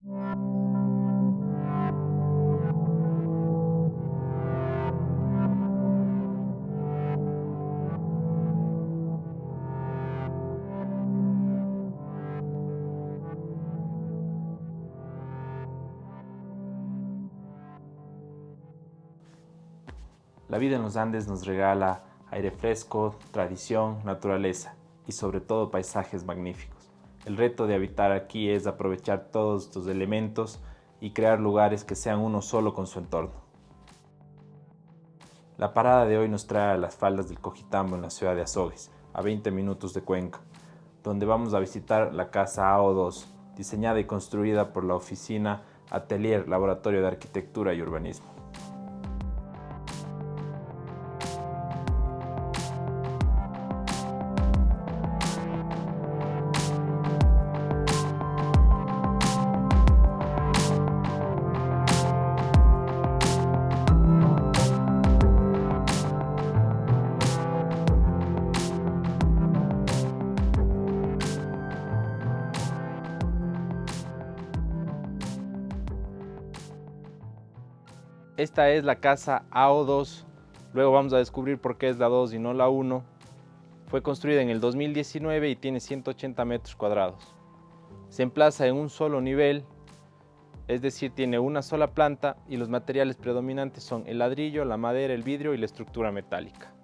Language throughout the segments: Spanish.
La vida en los Andes nos regala aire fresco, tradición, naturaleza y sobre todo paisajes magníficos. El reto de habitar aquí es aprovechar todos estos elementos y crear lugares que sean uno solo con su entorno. La parada de hoy nos trae a las faldas del Cojitambo en la ciudad de Azogues, a 20 minutos de Cuenca, donde vamos a visitar la casa AO2, diseñada y construida por la oficina Atelier Laboratorio de Arquitectura y Urbanismo. Esta es la casa AO2, luego vamos a descubrir por qué es la 2 y no la 1. Fue construida en el 2019 y tiene 180 metros cuadrados. Se emplaza en un solo nivel, es decir, tiene una sola planta y los materiales predominantes son el ladrillo, la madera, el vidrio y la estructura metálica.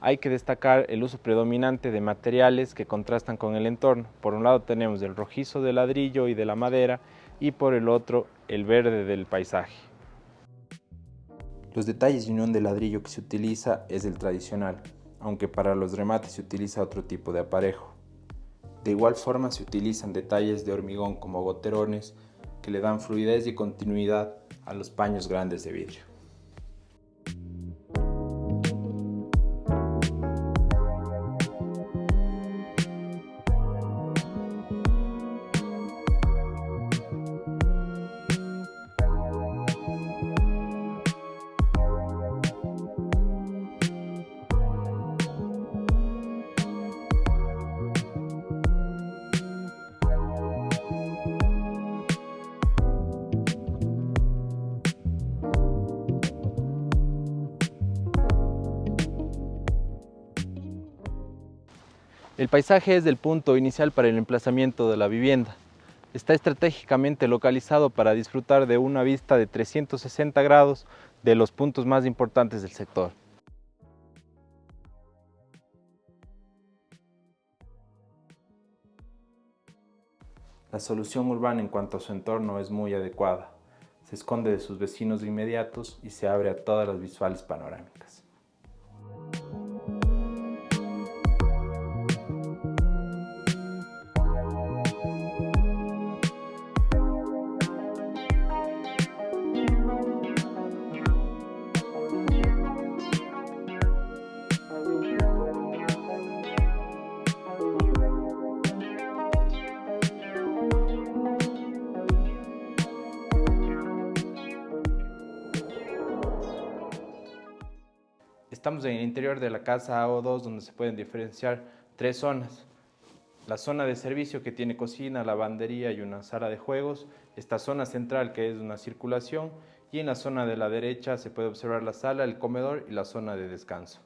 Hay que destacar el uso predominante de materiales que contrastan con el entorno. Por un lado tenemos el rojizo del ladrillo y de la madera y por el otro el verde del paisaje. Los detalles y unión del ladrillo que se utiliza es el tradicional, aunque para los remates se utiliza otro tipo de aparejo. De igual forma se utilizan detalles de hormigón como goterones que le dan fluidez y continuidad a los paños grandes de vidrio. El paisaje es el punto inicial para el emplazamiento de la vivienda. Está estratégicamente localizado para disfrutar de una vista de 360 grados de los puntos más importantes del sector. La solución urbana en cuanto a su entorno es muy adecuada. Se esconde de sus vecinos inmediatos y se abre a todas las visuales panorámicas. Estamos en el interior de la casa AO2 donde se pueden diferenciar tres zonas. La zona de servicio que tiene cocina, lavandería y una sala de juegos. Esta zona central que es una circulación y en la zona de la derecha se puede observar la sala, el comedor y la zona de descanso.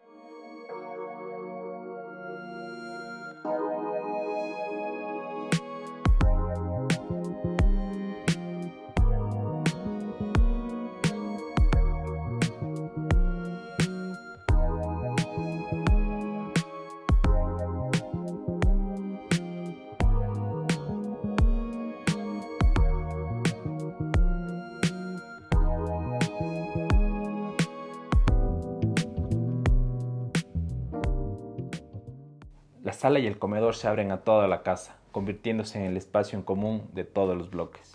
La sala y el comedor se abren a toda la casa, convirtiéndose en el espacio en común de todos los bloques.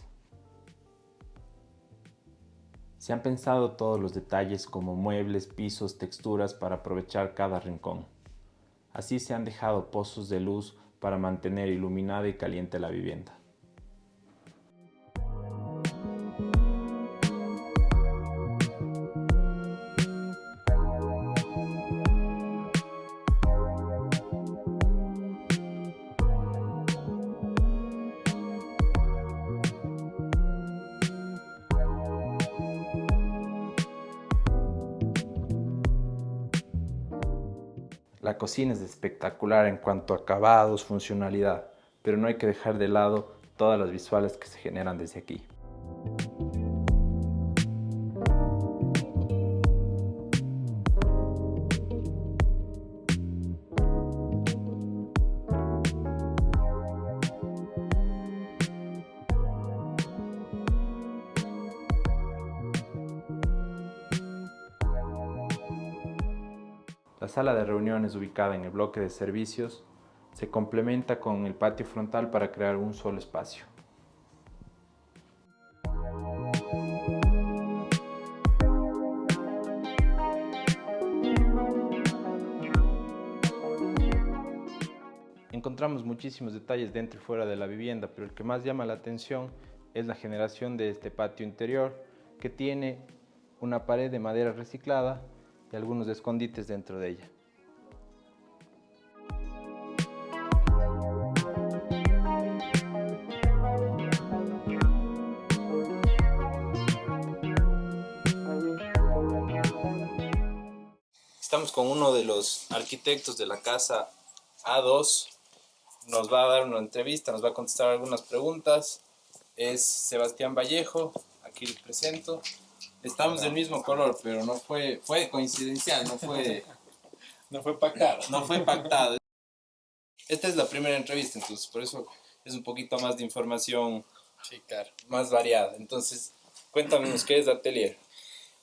Se han pensado todos los detalles como muebles, pisos, texturas para aprovechar cada rincón. Así se han dejado pozos de luz para mantener iluminada y caliente la vivienda. La cocina es espectacular en cuanto a acabados, funcionalidad, pero no hay que dejar de lado todas las visuales que se generan desde aquí. La sala de reuniones ubicada en el bloque de servicios se complementa con el patio frontal para crear un solo espacio. Encontramos muchísimos detalles dentro y fuera de la vivienda, pero el que más llama la atención es la generación de este patio interior que tiene una pared de madera reciclada y algunos escondites dentro de ella. Estamos con uno de los arquitectos de la casa A2. Nos va a dar una entrevista, nos va a contestar algunas preguntas. Es Sebastián Vallejo, aquí les presento. Estamos del mismo color, pero no fue coincidencial, no fue pactado. No fue pactado. Esta es la primera entrevista, entonces por eso es un poquito más de información, Sí, claro. más variada. Entonces, cuéntanos qué es Atelier.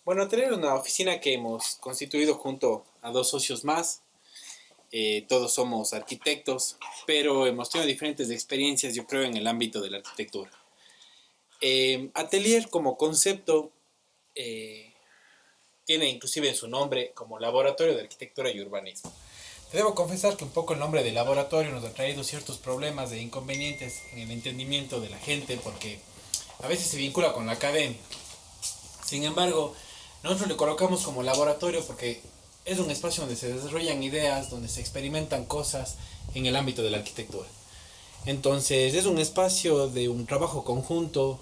Bueno, Atelier es una oficina que hemos constituido junto a 2 socios más. Todos somos arquitectos, pero hemos tenido diferentes experiencias, yo creo, en el ámbito de la arquitectura. Atelier como concepto tiene inclusive en su nombre como Laboratorio de Arquitectura y Urbanismo. Te debo confesar que un poco el nombre de laboratorio nos ha traído ciertos problemas e inconvenientes en el entendimiento de la gente, porque a veces se vincula con la academia. Sin embargo, nosotros le colocamos como laboratorio porque es un espacio donde se desarrollan ideas, donde se experimentan cosas en el ámbito de la arquitectura. Entonces es un espacio de un trabajo conjunto,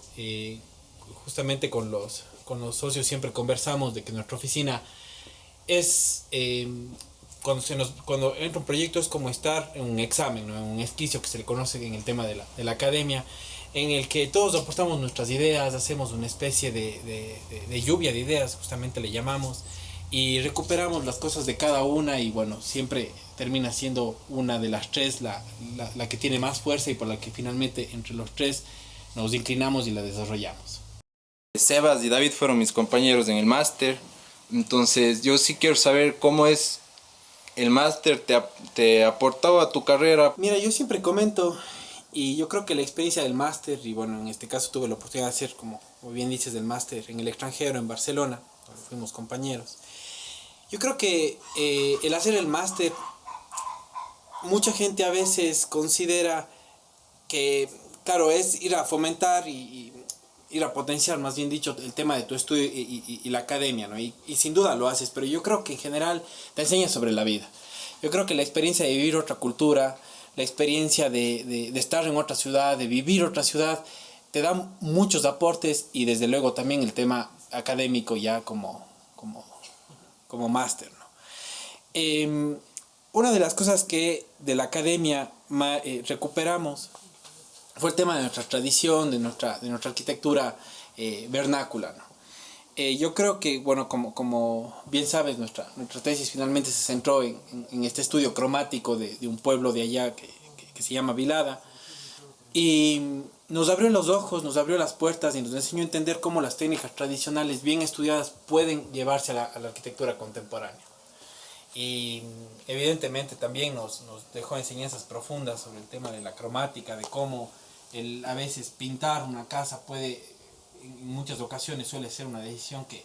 justamente con los socios siempre conversamos de que nuestra oficina es, cuando entra un proyecto es como estar en un examen, ¿no? En un esquicio que se le conoce en el tema de la academia, en el que todos aportamos nuestras ideas, hacemos una especie de lluvia de ideas, justamente le llamamos, y recuperamos las cosas de cada una y bueno, siempre termina siendo una de las tres la que tiene más fuerza y por la que finalmente entre los tres nos inclinamos y la desarrollamos. Sebas y David fueron mis compañeros en el máster, entonces yo sí quiero saber cómo es el máster, te aportaba a tu carrera. Mira, yo siempre comento, y yo creo que la experiencia del máster, y bueno, en este caso tuve la oportunidad de hacer, como bien dices, del máster en el extranjero, en Barcelona, donde fuimos compañeros. Yo creo que el hacer el máster, mucha gente a veces considera que, claro, es ir a fomentar y ir a potenciar, más bien dicho, el tema de tu estudio y la academia, ¿no? Y sin duda lo haces, pero yo creo que en general te enseña sobre la vida. Yo creo que la experiencia de vivir otra cultura, la experiencia de estar en otra ciudad, de vivir otra ciudad, te da muchos aportes y desde luego también el tema académico ya como máster, ¿no? Una de las cosas que de la academia recuperamos fue el tema de nuestra tradición, de nuestra arquitectura vernácula, ¿no? Yo creo que, bueno, como bien sabes, nuestra tesis finalmente se centró en este estudio cromático de un pueblo de allá que se llama Vilada. Y nos abrió los ojos, nos abrió las puertas y nos enseñó a entender cómo las técnicas tradicionales bien estudiadas pueden llevarse a la arquitectura contemporánea. y evidentemente también nos dejó enseñanzas profundas sobre el tema de la cromática, de cómo a veces pintar una casa puede, en muchas ocasiones suele ser una decisión que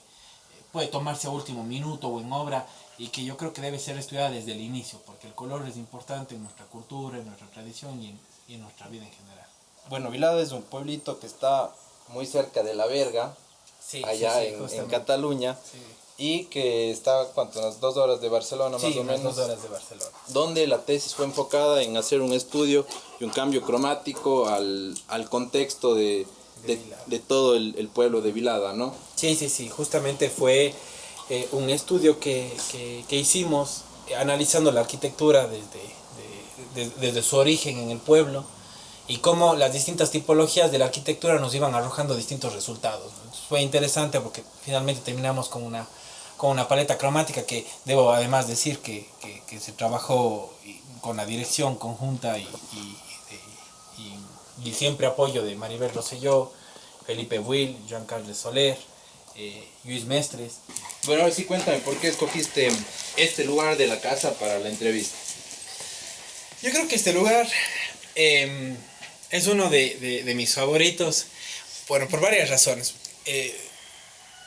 puede tomarse a último minuto o en obra, y que yo creo que debe ser estudiada desde el inicio, porque el color es importante en nuestra cultura, en nuestra tradición y en nuestra vida en general. Bueno, Vilada es un pueblito que está muy cerca de La Verga, Sí, allá sí, en Cataluña, Sí. y que está, ¿cuánto? Unas 2 horas de Barcelona, Sí, más o unas menos. 2 horas de Barcelona. Donde la tesis fue enfocada en hacer un estudio y un cambio cromático al contexto de todo el pueblo de Vilada, ¿no? Sí, sí, sí, justamente fue un estudio que hicimos analizando la arquitectura desde su origen en el pueblo y cómo las distintas tipologías de la arquitectura nos iban arrojando distintos resultados. Entonces fue interesante porque finalmente terminamos con una paleta cromática que debo además decir que se trabajó con la dirección conjunta y siempre apoyo de Maribel Rosselló, Felipe Will, Joan Carles Soler, Luis Mestres. Bueno, ahora sí cuéntame, ¿por qué escogiste este lugar de la casa para la entrevista? Yo creo que este lugar es uno de mis favoritos, bueno, por varias razones.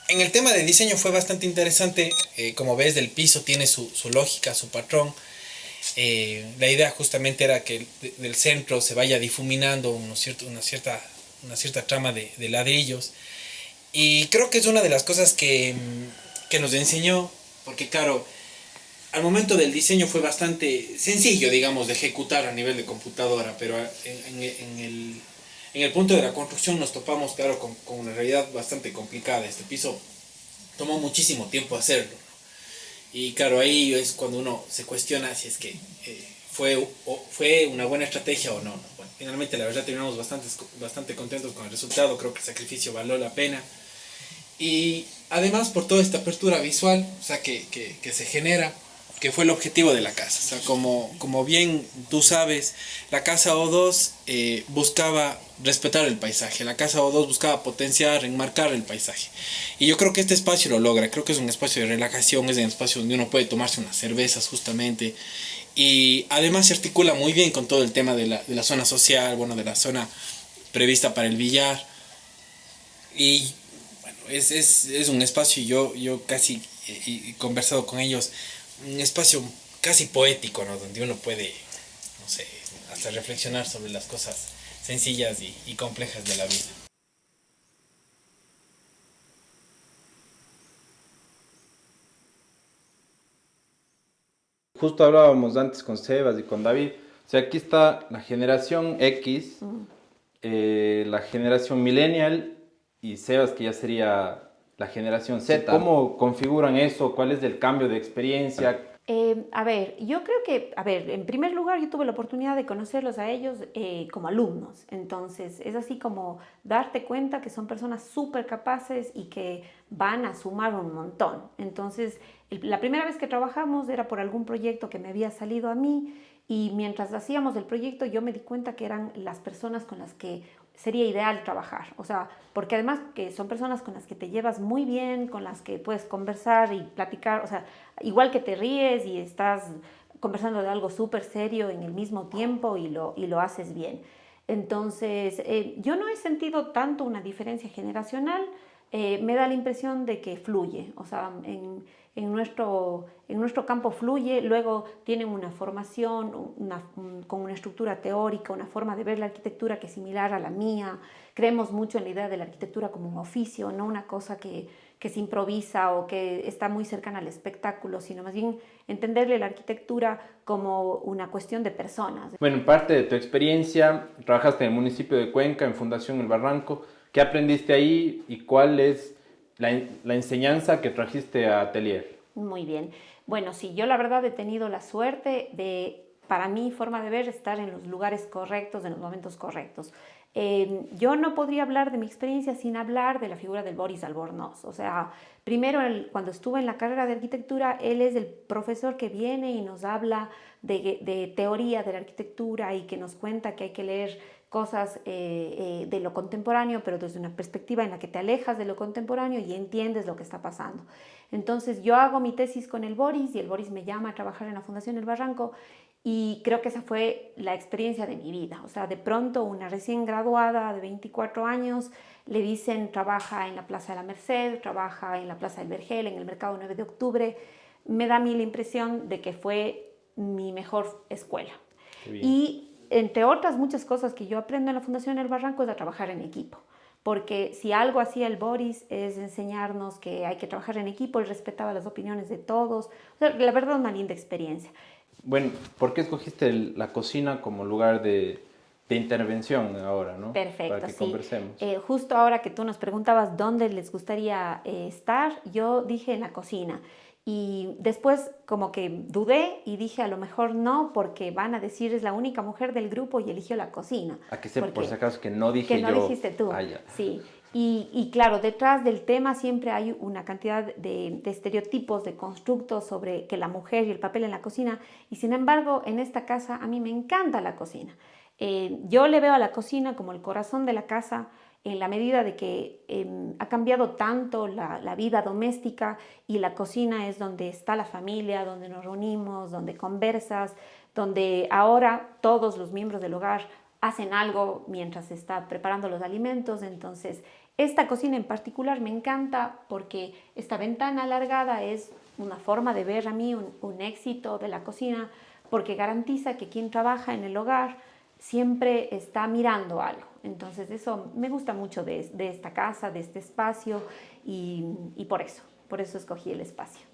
En el tema del diseño fue bastante interesante, como ves, del piso tiene su lógica, su patrón. La idea justamente era que del centro se vaya difuminando una cierta trama de ladrillos. Y creo que es una de las cosas que nos enseñó, porque claro, al momento del diseño fue bastante sencillo, digamos, de ejecutar a nivel de computadora, pero en el punto de la construcción nos topamos, claro, con una realidad bastante complicada. Este piso tomó muchísimo tiempo hacerlo. Y claro, ahí es cuando uno se cuestiona si es que fue una buena estrategia o no. Bueno, finalmente la verdad terminamos bastante contentos con el resultado, creo que el sacrificio valió la pena. Y además por toda esta apertura visual, o sea, que se genera, que fue el objetivo de la casa. O sea, como bien tú sabes, la casa O2 buscaba respetar el paisaje, la casa O2 buscaba potenciar, enmarcar el paisaje. Y yo creo que este espacio lo logra, creo que es un espacio de relajación, es un espacio donde uno puede tomarse unas cervezas justamente. Y además se articula muy bien con todo el tema de la zona social, bueno, de la zona prevista para el billar. Y bueno, es un espacio, yo casi he conversado con ellos, un espacio casi poético, ¿no? Donde uno puede, no sé, hasta reflexionar sobre las cosas sencillas y complejas de la vida. Justo hablábamos antes con Sebas y con David. O sea, aquí está la generación X, la generación millennial y Sebas, que ya sería la generación Z. ¿Cómo configuran eso? ¿Cuál es el cambio de experiencia? A ver, yo creo que, en primer lugar yo tuve la oportunidad de conocerlos a ellos como alumnos, entonces es así como darte cuenta que son personas súper capaces y que van a sumar un montón. Entonces, la primera vez que trabajamos era por algún proyecto que me había salido a mí y mientras hacíamos el proyecto yo me di cuenta que eran las personas con las que sería ideal trabajar, o sea, porque además que son personas con las que te llevas muy bien, con las que puedes conversar y platicar, o sea, igual que te ríes y estás conversando de algo súper serio en el mismo tiempo y lo haces bien. Entonces, yo no he sentido tanto una diferencia generacional, me da la impresión de que fluye, o sea, en nuestro campo fluye, luego tienen una formación con una estructura teórica, una forma de ver la arquitectura que es similar a la mía. Creemos mucho en la idea de la arquitectura como un oficio, no una cosa que se improvisa o que está muy cercana al espectáculo, sino más bien entenderle la arquitectura como una cuestión de personas. Bueno, en parte de tu experiencia, trabajaste en el municipio de Cuenca, en Fundación El Barranco. ¿Qué aprendiste ahí y cuál es la enseñanza que trajiste a Atelier? Muy bien. Bueno, sí, yo la verdad he tenido la suerte de para mi forma de ver, estar en los lugares correctos, en los momentos correctos. Yo no podría hablar de mi experiencia sin hablar de la figura del Boris Albornoz. O sea, primero, cuando estuve en la carrera de arquitectura, él es el profesor que viene y nos habla de teoría de la arquitectura y que nos cuenta que hay que leer cosas de lo contemporáneo, pero desde una perspectiva en la que te alejas de lo contemporáneo y entiendes lo que está pasando. Entonces yo hago mi tesis con el Boris y el Boris me llama a trabajar en la Fundación El Barranco y creo que esa fue la experiencia de mi vida. O sea, de pronto una recién graduada de 24 años le dicen trabaja en la Plaza de la Merced, trabaja en la Plaza del Vergel, en el Mercado 9 de Octubre. Me da a mí la impresión de que fue mi mejor escuela. Y entre otras muchas cosas que yo aprendo en la Fundación El Barranco es a trabajar en equipo. Porque si algo hacía el Boris es enseñarnos que hay que trabajar en equipo, él respetaba las opiniones de todos. O sea, la verdad, una linda experiencia. Bueno, ¿por qué escogiste la cocina como lugar de intervención ahora, ¿no? Perfecto, para que sí. conversemos. Justo ahora que tú nos preguntabas dónde les gustaría estar, yo dije en la cocina. Y después como que dudé y dije a lo mejor no, porque van a decir es la única mujer del grupo y eligió la cocina. A que por si acaso que no dije que no yo. dijiste tú. Ah, ya. Sí. Y claro, detrás del tema siempre hay una cantidad de estereotipos, de constructos sobre que la mujer y el papel en la cocina. Y sin embargo, en esta casa a mí me encanta la cocina. Yo le veo a la cocina como el corazón de la casa, en la medida de que ha cambiado tanto la vida doméstica y la cocina es donde está la familia, donde nos reunimos, donde conversas, donde ahora todos los miembros del hogar hacen algo mientras se está preparando los alimentos. Entonces, esta cocina en particular me encanta porque esta ventana alargada es una forma de ver a mí un éxito de la cocina, porque garantiza que quien trabaja en el hogar siempre está mirando algo. Entonces eso me gusta mucho de esta casa, de este espacio y por eso escogí el espacio.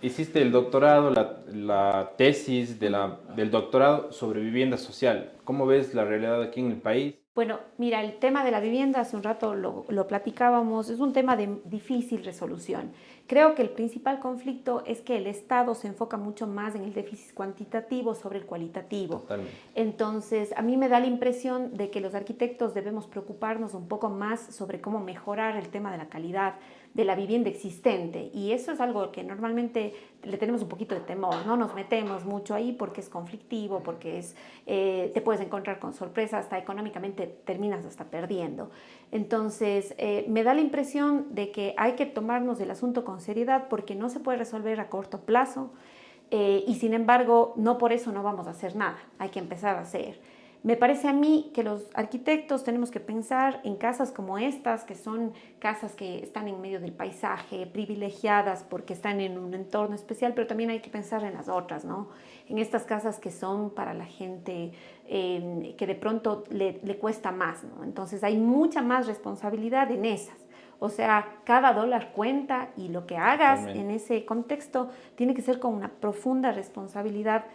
Hiciste el doctorado, la tesis del doctorado sobre vivienda social. ¿Cómo ves la realidad aquí en el país? Bueno, mira, el tema de la vivienda, hace un rato lo platicábamos, es un tema de difícil resolución. Creo que el principal conflicto es que el Estado se enfoca mucho más en el déficit cuantitativo sobre el cualitativo. Totalmente. Entonces, a mí me da la impresión de que los arquitectos debemos preocuparnos un poco más sobre cómo mejorar el tema de la calidad de la vivienda existente, y eso es algo que normalmente le tenemos un poquito de temor, no nos metemos mucho ahí porque es conflictivo, porque te puedes encontrar con sorpresas, hasta económicamente terminas hasta perdiendo. Entonces me da la impresión de que hay que tomarnos el asunto con seriedad porque no se puede resolver a corto plazo y sin embargo no por eso no vamos a hacer nada, hay que empezar a hacer. Me parece a mí que los arquitectos tenemos que pensar en casas como estas, que son casas que están en medio del paisaje, privilegiadas porque están en un entorno especial, pero también hay que pensar en las otras, ¿no? En estas casas que son para la gente que de pronto le cuesta más, ¿no? Entonces hay mucha más responsabilidad en esas. O sea, cada dólar cuenta y lo que hagas en ese contexto tiene que ser con una profunda responsabilidad,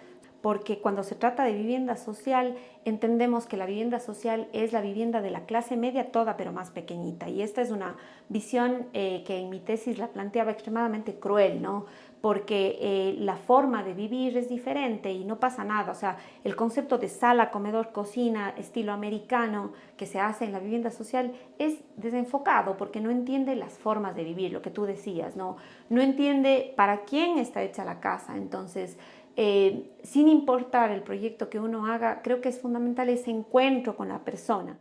porque cuando se trata de vivienda social, entendemos que la vivienda social es la vivienda de la clase media toda, pero más pequeñita. Y esta es una visión que en mi tesis la planteaba extremadamente cruel, ¿no? Porque la forma de vivir es diferente y no pasa nada. O sea, el concepto de sala, comedor, cocina, estilo americano que se hace en la vivienda social es desenfocado porque no entiende las formas de vivir, lo que tú decías, ¿no? No entiende para quién está hecha la casa. Entonces, sin importar el proyecto que uno haga, creo que es fundamental ese encuentro con la persona.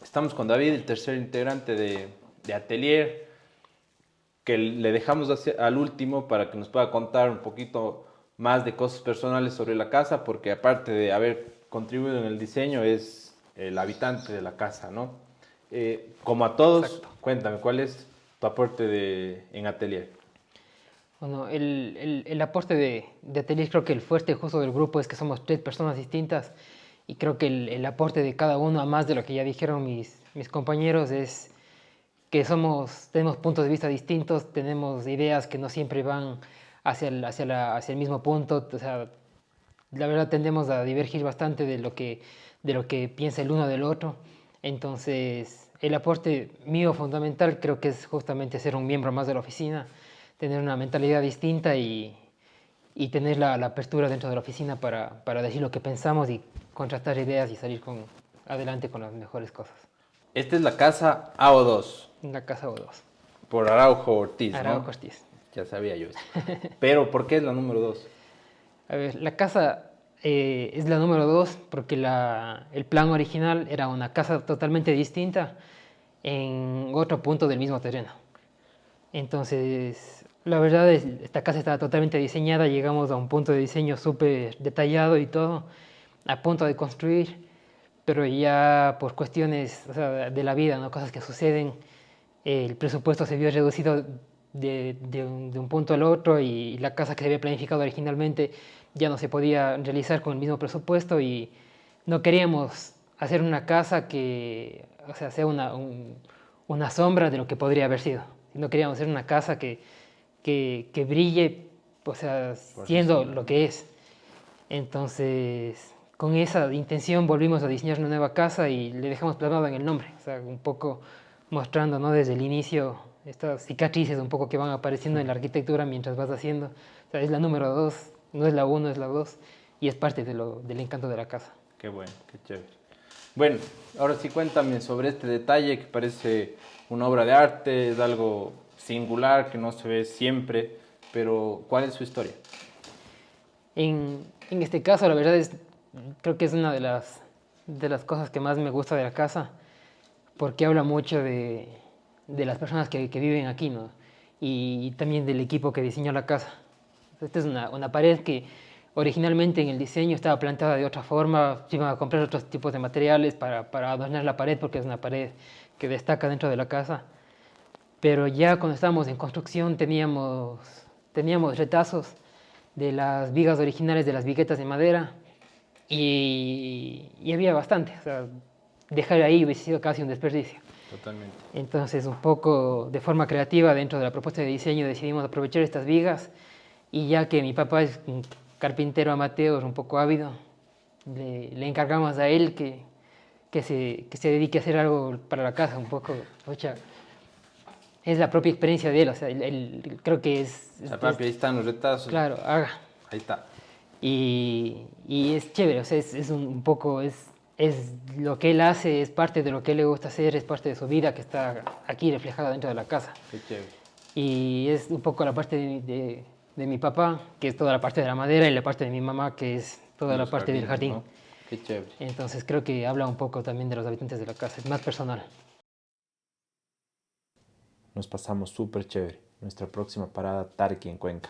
Estamos con David, el tercer integrante de Atelier, que le dejamos al último para que nos pueda contar un poquito más de cosas personales sobre la casa, porque aparte de haber contribuido en el diseño, es el habitante de la casa, ¿no? Como a todos, exacto. Cuéntame, ¿cuál es tu aporte en Atelier? Bueno, el aporte de Atelier, creo que el fuerte justo del grupo es que somos 3 personas distintas y creo que el aporte de cada uno, a más de lo que ya dijeron mis compañeros, es que tenemos puntos de vista distintos, tenemos ideas que no siempre van hacia el mismo punto. O sea, la verdad tendemos a divergir bastante de lo que piensa el uno del otro. Entonces, el aporte mío fundamental creo que es justamente ser un miembro más de la oficina, tener una mentalidad distinta y tener la apertura dentro de la oficina para decir lo que pensamos y contrastar ideas y salir adelante con las mejores cosas. Esta es la casa AO2, La casa O2. por Araujo Ortiz, Araujo ¿no? Ortiz. Ya sabía yo eso. Pero, ¿por qué es la número 2? A ver, la casa es la número 2 porque el plan original era una casa totalmente distinta en otro punto del mismo terreno. Entonces, la verdad es esta casa estaba totalmente diseñada, llegamos a un punto de diseño súper detallado y todo, a punto de construir, pero ya por cuestiones, o sea, de la vida, ¿no? Cosas que suceden, el presupuesto se vio reducido de un punto al otro y la casa que se había planificado originalmente ya no se podía realizar con el mismo presupuesto y no queríamos hacer una casa que, o sea, sea una sombra de lo que podría haber sido. No queríamos hacer una casa que brille, o sea, siendo lo que es. Entonces, con esa intención volvimos a diseñar una nueva casa y le dejamos plasmado en el nombre, o sea, un poco mostrando, ¿no? Desde el inicio estas cicatrices un poco que van apareciendo en la arquitectura mientras vas haciendo. O sea, es la número 2, no es la 1, es la 2 y es parte del encanto de la casa. Qué bueno, qué chévere. Bueno, ahora sí cuéntame sobre este detalle que parece una obra de arte, es algo singular que no se ve siempre, pero ¿cuál es su historia? En este caso, la verdad creo que es una de las cosas que más me gusta de la casa, porque habla mucho de las personas que viven aquí, ¿no? Y también del equipo que diseñó la casa. Esta es una pared que originalmente en el diseño estaba plantada de otra forma, se iban a comprar otros tipos de materiales para adornar la pared, porque es una pared que destaca dentro de la casa. Pero ya cuando estábamos en construcción teníamos retazos de las vigas originales de las viguetas de madera y había bastante. O sea, dejar ahí hubiese sido casi un desperdicio. Totalmente. Entonces, un poco de forma creativa dentro de la propuesta de diseño decidimos aprovechar estas vigas y ya que mi papá es un carpintero amateur un poco ávido, le encargamos a él que se dedique a hacer algo para la casa, un poco, ocha, es la propia experiencia de él, o sea, él creo que es... O sea, papi, ahí están los retazos. Claro, haga. Ahí está. Y es chévere, o sea, es un poco, es lo que él hace, es parte de lo que él le gusta hacer, es parte de su vida que está aquí reflejada dentro de la casa. Qué chévere. Y es un poco la parte de mi papá, que es toda la parte de la madera, y la parte de mi mamá, que es toda la parte del jardín. ¿No? Qué chévere. Entonces creo que habla un poco también de los habitantes de la casa, es más personal. Nos pasamos súper chévere. Nuestra próxima parada, Tarqui en Cuenca.